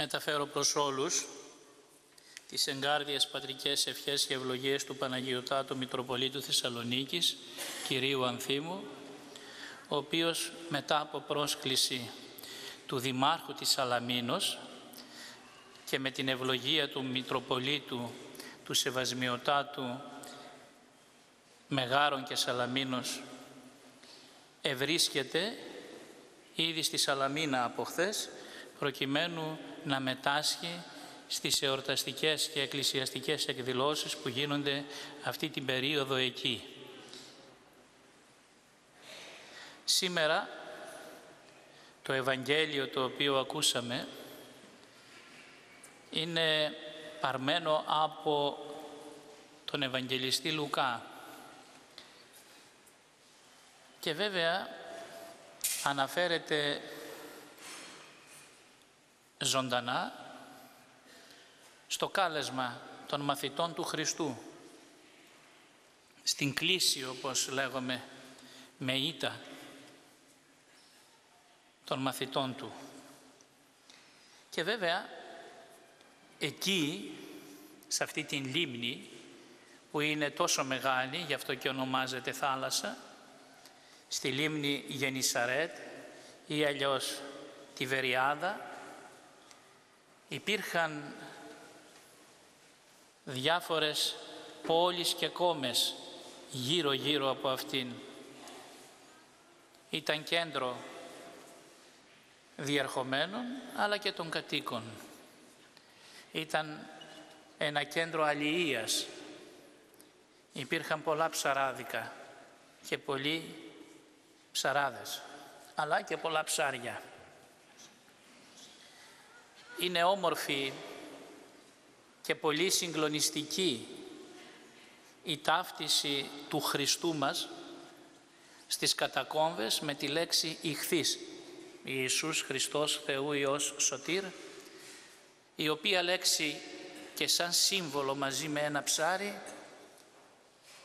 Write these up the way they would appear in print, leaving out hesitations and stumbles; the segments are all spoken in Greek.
Μεταφέρω προς όλους τις εγκάρδιες πατρικές ευχές και ευλογίες του Παναγιωτάτου Μητροπολίτου Θεσσαλονίκης, Κυρίου Ανθίμου, ο οποίος μετά από πρόσκληση του Δημάρχου της Σαλαμίνος και με την ευλογία του Μητροπολίτου του Σεβασμιωτάτου Μεγάρων και Σαλαμίνος, ευρίσκεται ήδη στη Σαλαμίνα από χθες, προκειμένου να μετάσχει στις εορταστικές και εκκλησιαστικές εκδηλώσεις που γίνονται αυτή την περίοδο εκεί. Σήμερα το Ευαγγέλιο το οποίο ακούσαμε είναι παρμένο από τον Ευαγγελιστή Λουκά και βέβαια αναφέρεται ζωντανά στο κάλεσμα των μαθητών του Χριστού, στην κλίση, όπως λέγουμε, με ήττα των μαθητών του. Και βέβαια εκεί, σε αυτή την λίμνη που είναι τόσο μεγάλη, γι' αυτό και ονομάζεται θάλασσα, στη λίμνη Γενισαρέτ ή αλλιώς Τιβεριάδα, υπήρχαν διάφορες πόλεις και κόμες γύρω-γύρω από αυτήν. Ήταν κέντρο διερχομένων αλλά και των κατοίκων. Ήταν ένα κέντρο αλληλείας. Υπήρχαν πολλά ψαράδικα και πολλοί ψαράδες, αλλά και πολλά ψάρια. Είναι όμορφη και πολύ συγκλονιστική η ταύτιση του Χριστού μας στις κατακόμβες με τη λέξη ηχθής, Ιησούς Χριστός Θεού Υιός Σωτήρ, η οποία λέξη και σαν σύμβολο μαζί με ένα ψάρι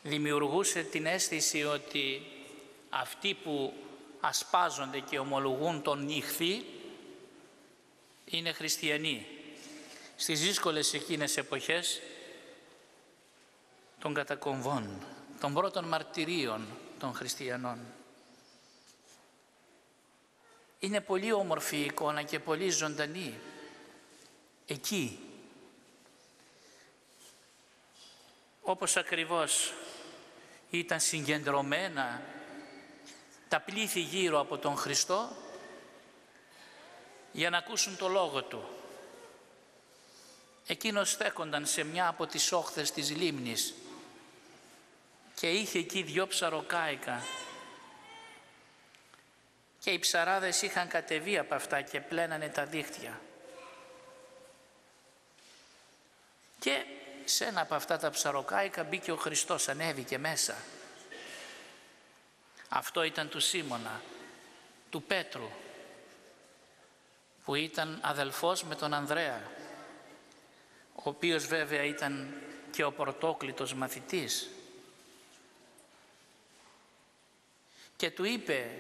δημιουργούσε την αίσθηση ότι αυτοί που ασπάζονται και ομολογούν τον ηχθή είναι χριστιανοί στις δύσκολες εκείνες εποχές των κατακομβών, των πρώτων μαρτυρίων των χριστιανών. Είναι πολύ όμορφη η εικόνα και πολύ ζωντανή. Εκεί, όπως ακριβώς ήταν συγκεντρωμένα τα πλήθη γύρω από τον Χριστό για να ακούσουν το Λόγο Του. Εκείνος στέκονταν σε μια από τις όχθες της λίμνης και είχε εκεί 2 ψαροκάικα και οι ψαράδες είχαν κατεβεί από αυτά και πλένανε τα δίχτυα. Και σε ένα από αυτά τα ψαροκάικα μπήκε ο Χριστός, ανέβηκε μέσα. Αυτό ήταν του Σίμωνα, του Πέτρου, που ήταν αδελφός με τον Ανδρέα, ο οποίος βέβαια ήταν και ο πρωτόκλητος μαθητής. Και του είπε,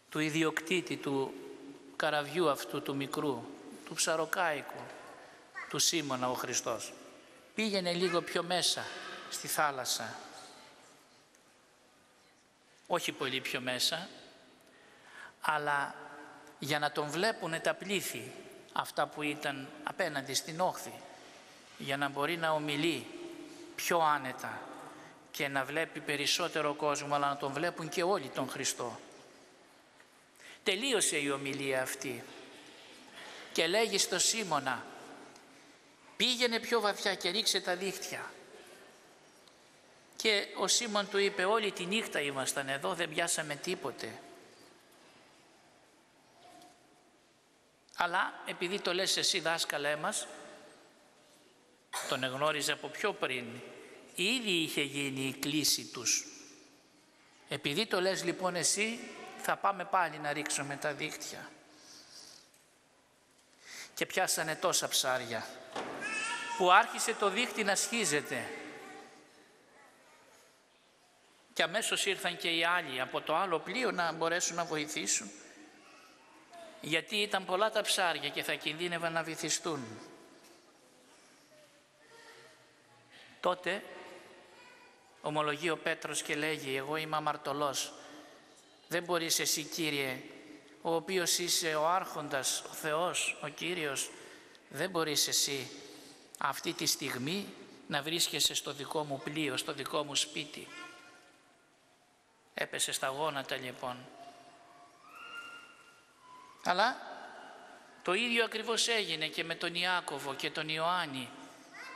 του ιδιοκτήτη του καραβιού αυτού του μικρού, του ψαροκάικου, του Σίμωνα ο Χριστός, πήγαινε λίγο πιο μέσα στη θάλασσα. Όχι πολύ πιο μέσα, αλλά για να τον βλέπουνε τα πλήθη, αυτά που ήταν απέναντι στην όχθη, για να μπορεί να ομιλεί πιο άνετα και να βλέπει περισσότερο κόσμο, αλλά να τον βλέπουν και όλοι τον Χριστό. Τελείωσε η ομιλία αυτή και λέγει στο Σίμωνα, πήγαινε πιο βαθιά και ρίξε τα δίχτυα. Και ο Σίμων του είπε, όλη τη νύχτα ήμασταν εδώ, δεν πιάσαμε τίποτε. Αλλά επειδή το λες εσύ δάσκαλέ μας, τον εγνώριζε από πιο πριν, ήδη είχε γίνει η κλίση τους. Επειδή το λες λοιπόν εσύ, θα πάμε πάλι να ρίξουμε τα δίχτυα. Και πιάσανε τόσα ψάρια, που άρχισε το δίχτυ να σχίζεται. Και αμέσως ήρθαν και οι άλλοι από το άλλο πλοίο να μπορέσουν να βοηθήσουν. γιατί ήταν πολλά τα ψάρια και θα κινδύνευαν να βυθιστούν. Τότε ομολογεί ο Πέτρος και λέγει, εγώ είμαι αμαρτωλός. Δεν μπορείς εσύ, Κύριε, ο οποίος είσαι ο Άρχοντας, ο Θεός, ο Κύριος, δεν μπορείς εσύ αυτή τη στιγμή να βρίσκεσαι στο δικό μου πλοίο, στο δικό μου σπίτι. Έπεσε στα γόνατα λοιπόν. Αλλά το ίδιο ακριβώς έγινε και με τον Ιάκωβο και τον Ιωάννη,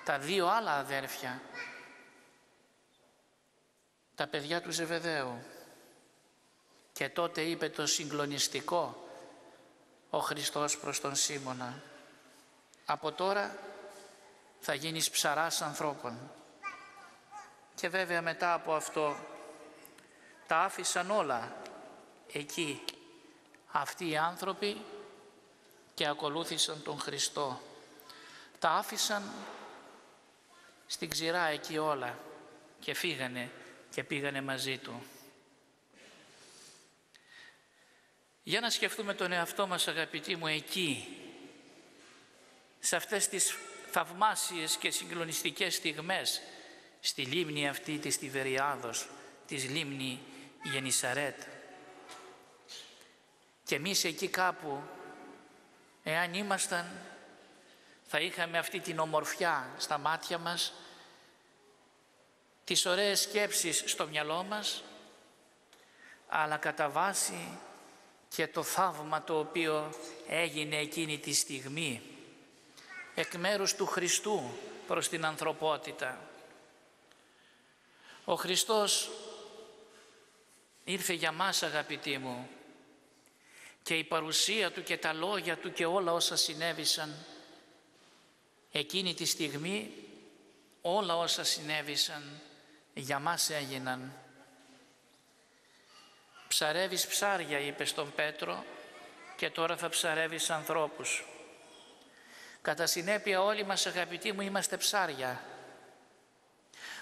τα δύο άλλα αδέρφια, τα παιδιά του Ζεβεδαίου. Και τότε είπε το συγκλονιστικό ο Χριστός προς τον Σίμωνα, από τώρα θα γίνεις ψαράς ανθρώπων. Και βέβαια μετά από αυτό τα άφησαν όλα εκεί αυτοί οι άνθρωποι και ακολούθησαν τον Χριστό. Τα άφησαν στην ξηρά εκεί όλα και φύγανε και πήγανε μαζί του. Για να σκεφτούμε τον εαυτό μας, αγαπητοί μου, εκεί, σε αυτές τις θαυμάσιες και συγκλονιστικές στιγμές, στη λίμνη αυτή της Τιβεριάδος, της λίμνη Γενισαρέτ. Και εμείς εκεί κάπου, εάν ήμασταν, θα είχαμε αυτή την ομορφιά στα μάτια μας, τις ωραίες σκέψεις στο μυαλό μας, αλλά κατά βάση και το θαύμα το οποίο έγινε εκείνη τη στιγμή εκ μέρους του Χριστού προς την ανθρωπότητα. Ο Χριστός ήρθε για μας, αγαπητοί μου, και η παρουσία Του και τα λόγια Του και όλα όσα συνέβησαν εκείνη τη στιγμή, όλα όσα συνέβησαν για μας έγιναν. Ψαρεύεις ψάρια, είπε στον Πέτρο, και τώρα θα ψαρεύεις ανθρώπους. Κατά συνέπεια όλοι μας, αγαπητοί μου, είμαστε ψάρια.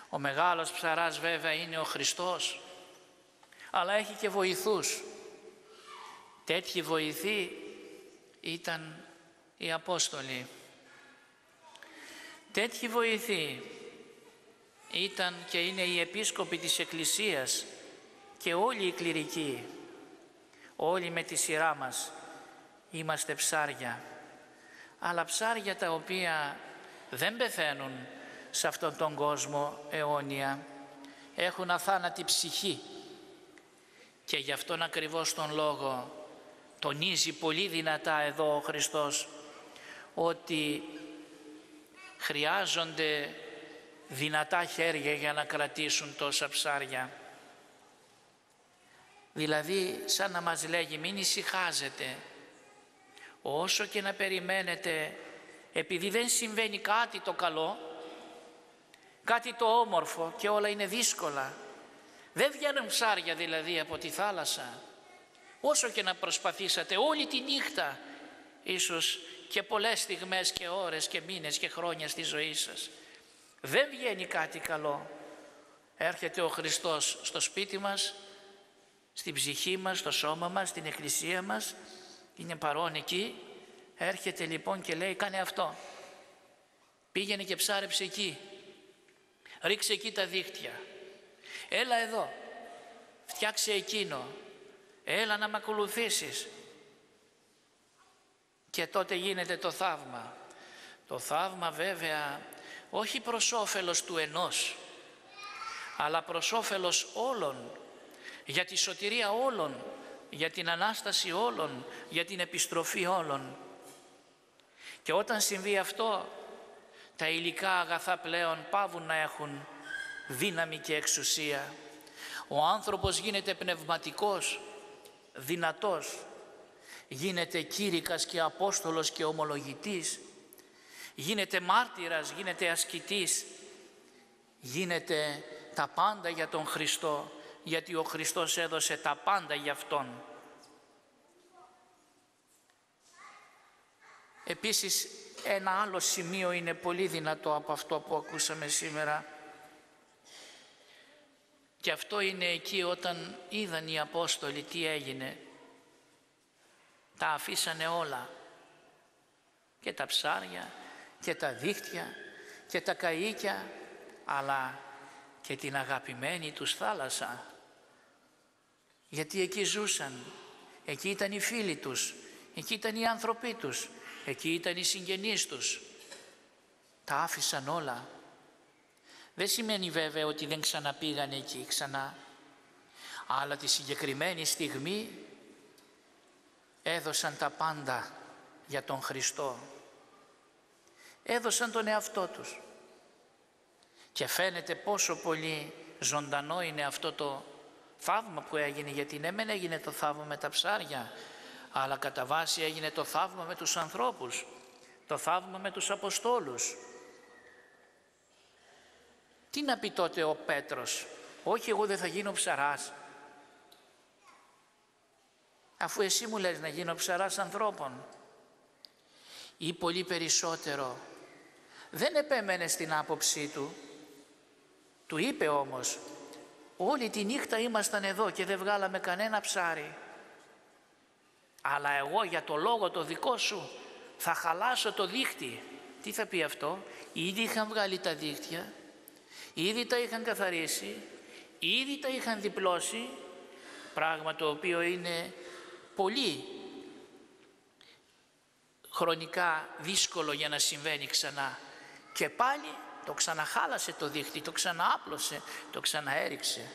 Ο μεγάλος ψαράς βέβαια είναι ο Χριστός, αλλά έχει και βοηθούς. Τέτοιοι βοηθοί ήταν οι Απόστολοι. Τέτοιοι βοηθοί ήταν και είναι οι επίσκοποι της Εκκλησίας και όλοι οι κληρικοί. Όλοι με τη σειρά μας είμαστε ψάρια, αλλά ψάρια τα οποία δεν πεθαίνουν σε αυτόν τον κόσμο αιώνια, έχουν αθάνατη ψυχή και γι' αυτόν ακριβώς τον λόγο τονίζει πολύ δυνατά εδώ ο Χριστός ότι χρειάζονται δυνατά χέρια για να κρατήσουν τόσα ψάρια. Δηλαδή σαν να μας λέγει, μην ησυχάζετε, όσο και να περιμένετε, επειδή δεν συμβαίνει κάτι το καλό, κάτι το όμορφο και όλα είναι δύσκολα. Δεν βγαίνουν ψάρια δηλαδή από τη θάλασσα. Όσο και να προσπαθήσατε όλη τη νύχτα, ίσως και πολλές στιγμές και ώρες και μήνες και χρόνια στη ζωή σας, δεν βγαίνει κάτι καλό. Έρχεται ο Χριστός στο σπίτι μας, στην ψυχή μας, στο σώμα μας, στην εκκλησία μας, είναι παρόν εκεί. Έρχεται λοιπόν και λέει, κάνε αυτό, πήγαινε και ψάρεψε εκεί, ρίξε εκεί τα δίχτυα, έλα εδώ, φτιάξε εκείνο, έλα να μ' ακολουθήσεις. Και τότε γίνεται το θαύμα. Το θαύμα βέβαια όχι προς όφελος του ενός, αλλά προς όφελος όλων, για τη σωτηρία όλων, για την Ανάσταση όλων, για την επιστροφή όλων. Και όταν συμβεί αυτό, τα υλικά αγαθά πλέον πάβουν να έχουν δύναμη και εξουσία. Ο άνθρωπος γίνεται πνευματικός, δυνατός, γίνεται κήρυκας και απόστολος και ομολογητής, γίνεται μάρτυρας, γίνεται ασκητής, γίνεται τα πάντα για τον Χριστό, γιατί ο Χριστός έδωσε τα πάντα για Αυτόν. Επίσης ένα άλλο σημείο είναι πολύ δυνατό από αυτό που ακούσαμε σήμερα, και αυτό είναι εκεί όταν είδαν οι Απόστολοι τι έγινε. Τα αφήσανε όλα. Και τα ψάρια και τα δίχτυα και τα καΐκια, αλλά και την αγαπημένη τους θάλασσα. Γιατί εκεί ζούσαν, εκεί ήταν οι φίλοι τους, εκεί ήταν οι άνθρωποι τους, εκεί ήταν οι συγγενείς τους. Τα άφησαν όλα. Δεν σημαίνει βέβαια ότι δεν ξαναπήγαν εκεί ξανά, αλλά τη συγκεκριμένη στιγμή έδωσαν τα πάντα για τον Χριστό. Έδωσαν τον εαυτό τους. Και φαίνεται πόσο πολύ ζωντανό είναι αυτό το θαύμα που έγινε, γιατί ναι μεν έγινε το θαύμα με τα ψάρια, αλλά κατά βάση έγινε το θαύμα με τους ανθρώπους, το θαύμα με τους Αποστόλους. Τι να πει τότε ο Πέτρος? Όχι, εγώ δεν θα γίνω ψαράς. Αφού εσύ μου λες να γίνω ψαράς ανθρώπων. Ή πολύ περισσότερο, δεν επέμενε στην άποψή του. Του είπε όμως, όλη τη νύχτα ήμασταν εδώ και δεν βγάλαμε κανένα ψάρι. Αλλά εγώ για το λόγο το δικό σου θα χαλάσω το δίχτυ. Τι θα πει αυτό? Ήδη είχαν βγάλει τα δίχτυα, ήδη τα είχαν καθαρίσει, ήδη τα είχαν διπλώσει, πράγμα το οποίο είναι πολύ χρονικά δύσκολο για να συμβαίνει ξανά. Και πάλι το ξαναχάλασε το δίχτυ, το ξαναάπλωσε, το ξαναέριξε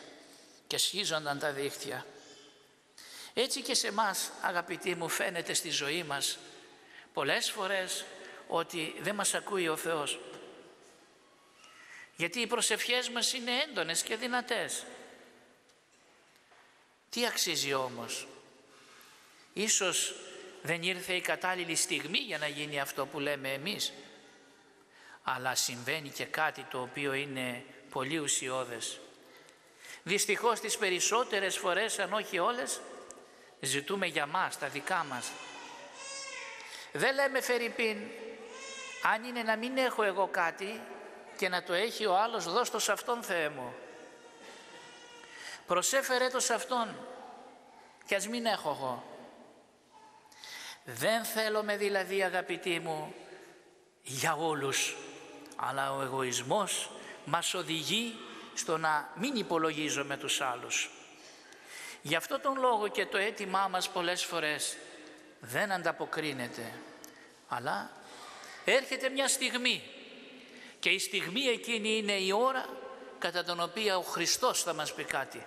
και σχίζονταν τα δίχτυα. Έτσι και σε εμάς, αγαπητοί μου, φαίνεται στη ζωή μας πολλές φορές ότι δεν μας ακούει ο Θεός. Γιατί οι προσευχές μας είναι έντονες και δυνατές. Τι αξίζει όμως? Ίσως δεν ήρθε η κατάλληλη στιγμή για να γίνει αυτό που λέμε εμείς. Αλλά συμβαίνει και κάτι το οποίο είναι πολύ ουσιώδες. Δυστυχώς τις περισσότερες φορές, αν όχι όλες, ζητούμε για μας, τα δικά μας. Δεν λέμε φερειπίν, αν είναι να μην έχω εγώ κάτι και να το έχει ο άλλος, δώσ' το σε αυτόν, Θεέ μου. Προσέφερε το σε αυτόν και ας μην έχω εγώ. Δεν θέλουμε δηλαδή, αγαπητοί μου, για όλους, αλλά ο εγωισμός μας οδηγεί στο να μην υπολογίζουμε τους άλλους. Γι' αυτό τον λόγο και το αίτημά μας πολλές φορές δεν ανταποκρίνεται, αλλά έρχεται μια στιγμή και η στιγμή εκείνη είναι η ώρα κατά την οποία ο Χριστός θα μας πει κάτι.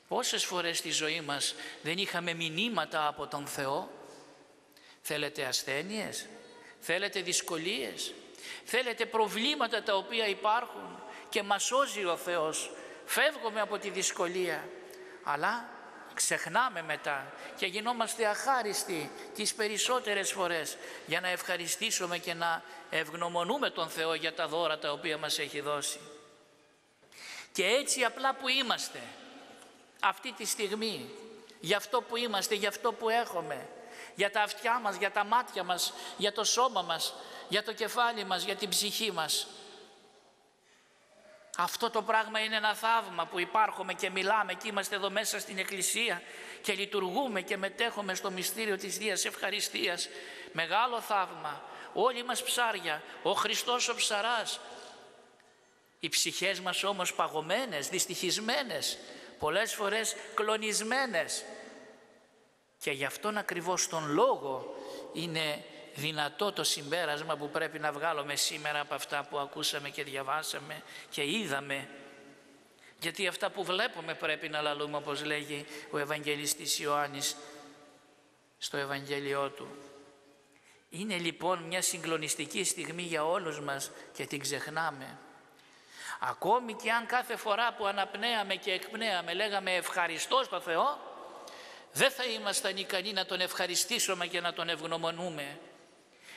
Πόσες φορές στη ζωή μας δεν είχαμε μηνύματα από τον Θεό? Θέλετε ασθένειες, θέλετε δυσκολίες, θέλετε προβλήματα τα οποία υπάρχουν και μας σώζει ο Θεός. Φεύγουμε από τη δυσκολία, αλλά ξεχνάμε μετά και γινόμαστε αχάριστοι τις περισσότερες φορές για να ευχαριστήσουμε και να ευγνωμονούμε τον Θεό για τα δώρα τα οποία μας έχει δώσει. Και έτσι απλά που είμαστε αυτή τη στιγμή, για αυτό που είμαστε, για αυτό που έχουμε, για τα αυτιά μας, για τα μάτια μας, για το σώμα μας, για το κεφάλι μας, για την ψυχή μας. Αυτό το πράγμα είναι ένα θαύμα που υπάρχουμε και μιλάμε και είμαστε εδώ μέσα στην Εκκλησία και λειτουργούμε και μετέχουμε στο μυστήριο της Θείας Ευχαριστίας. Μεγάλο θαύμα. Όλοι μας ψάρια, ο Χριστός ο ψαράς. Οι ψυχές μας όμως παγωμένες, δυστυχισμένες, πολλές φορές κλονισμένες. Και γι' αυτόν ακριβώς τον λόγο είναι δυνατό το συμπέρασμα που πρέπει να βγάλουμε σήμερα από αυτά που ακούσαμε και διαβάσαμε και είδαμε. Γιατί αυτά που βλέπουμε πρέπει να λαλούμε, όπως λέγει ο Ευαγγελιστής Ιωάννης στο Ευαγγέλιό του. Είναι λοιπόν μια συγκλονιστική στιγμή για όλους μας και την ξεχνάμε. Ακόμη και αν κάθε φορά που αναπνέαμε και εκπνέαμε λέγαμε ευχαριστώ στο Θεό, δεν θα ήμασταν ικανοί να τον ευχαριστήσουμε και να τον ευγνωμονούμε.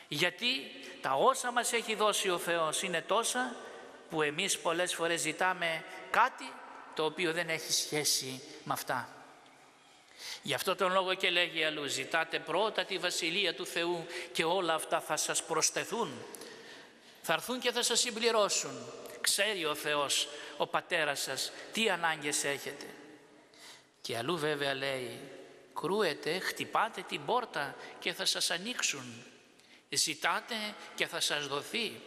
Γιατί τα όσα μας έχει δώσει ο Θεός είναι τόσα που εμείς πολλές φορές ζητάμε κάτι το οποίο δεν έχει σχέση με αυτά. Γι' αυτό τον λόγο και λέγει αλλού, ζητάτε πρώτα τη Βασιλεία του Θεού και όλα αυτά θα σας προσθεθούν. Θα έρθουν και θα σας συμπληρώσουν. Ξέρει ο Θεός, ο Πατέρας σας, τι ανάγκες έχετε. Και αλλού βέβαια λέει, Κρούετε, χτυπάτε την πόρτα και θα σας ανοίξουν. Ζητάτε και θα σας δοθεί.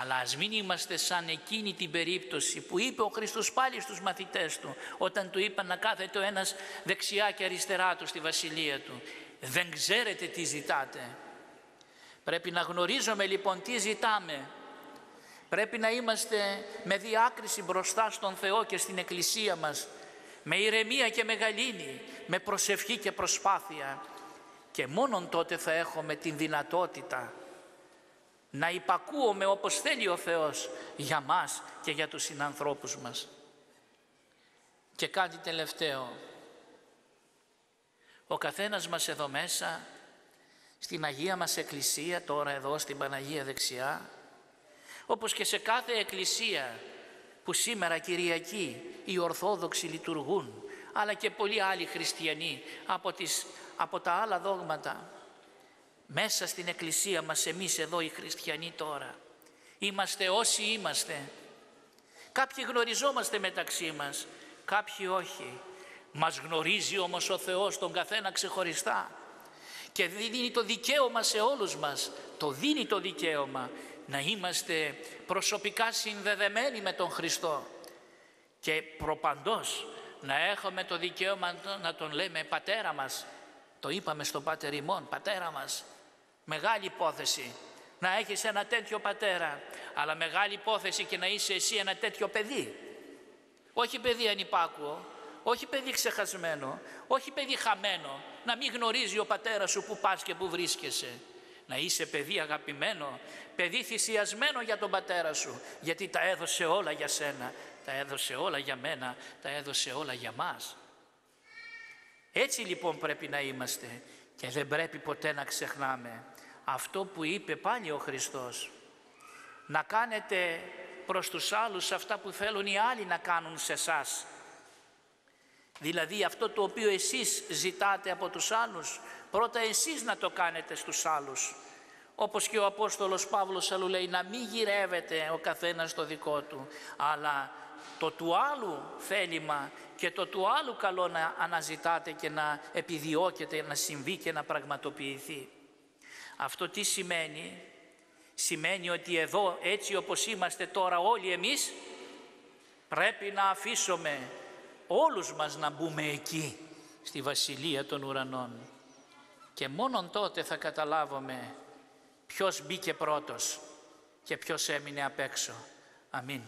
Αλλά ας μην είμαστε σαν εκείνη την περίπτωση που είπε ο Χριστός πάλι στους μαθητές του, όταν του είπαν να κάθεται ο ένας δεξιά και αριστερά του στη βασιλεία του. Δεν ξέρετε τι ζητάτε. Πρέπει να γνωρίζουμε λοιπόν τι ζητάμε. Πρέπει να είμαστε με διάκριση μπροστά στον Θεό και στην Εκκλησία μας, με ηρεμία και μεγαλύνη, με προσευχή και προσπάθεια, και μόνον τότε θα έχουμε την δυνατότητα να υπακούουμε όπως θέλει ο Θεός για μας και για τους συνανθρώπους μας. Και κάτι τελευταίο. Ο καθένας μας εδώ μέσα, στην Αγία μας Εκκλησία, τώρα εδώ στην Παναγία δεξιά, όπως και σε κάθε εκκλησία που σήμερα Κυριακή οι Ορθόδοξοι λειτουργούν, αλλά και πολλοί άλλοι χριστιανοί από τα άλλα δόγματα, μέσα στην εκκλησία μας εμείς εδώ οι χριστιανοί τώρα είμαστε όσοι είμαστε. Κάποιοι γνωριζόμαστε μεταξύ μας, κάποιοι όχι. Μας γνωρίζει όμως ο Θεός τον καθένα ξεχωριστά και δίνει το δικαίωμα σε όλους μας, το δίνει το δικαίωμα να είμαστε προσωπικά συνδεδεμένοι με τον Χριστό και προπαντός να έχουμε το δικαίωμα να τον λέμε πατέρα μας. Το είπαμε στο Πάτερ ημών, πατέρα μας. Μεγάλη υπόθεση να έχεις ένα τέτοιο πατέρα, αλλά μεγάλη υπόθεση και να είσαι εσύ ένα τέτοιο παιδί. Όχι παιδί ανυπάκουο, όχι παιδί ξεχασμένο, όχι παιδί χαμένο, να μην γνωρίζει ο πατέρας σου που πας και που βρίσκεσαι. Να είσαι παιδί αγαπημένο, παιδί θυσιασμένο για τον πατέρα σου, γιατί τα έδωσε όλα για σένα, τα έδωσε όλα για μένα, τα έδωσε όλα για μας. Έτσι λοιπόν πρέπει να είμαστε και δεν πρέπει ποτέ να ξεχνάμε αυτό που είπε πάλι ο Χριστός. Να κάνετε προς τους άλλους αυτά που θέλουν οι άλλοι να κάνουν σε εσάς. Δηλαδή αυτό το οποίο εσείς ζητάτε από τους άλλους, πρώτα εσείς να το κάνετε στους άλλους. Όπως και ο Απόστολος Παύλος αλλού λέει, να μην γυρεύετε ο καθένας το δικό του, αλλά το του άλλου θέλημα και το του άλλου καλό να αναζητάτε και να επιδιώκετε να συμβεί και να πραγματοποιηθεί. Αυτό τι σημαίνει? Σημαίνει ότι εδώ, έτσι όπως είμαστε τώρα όλοι εμείς, πρέπει να αφήσουμε όλους μας να μπούμε εκεί, στη Βασιλεία των Ουρανών. Και μόνον τότε θα καταλάβουμε ποιος μπήκε πρώτος και ποιος έμεινε απ' έξω. Αμήν.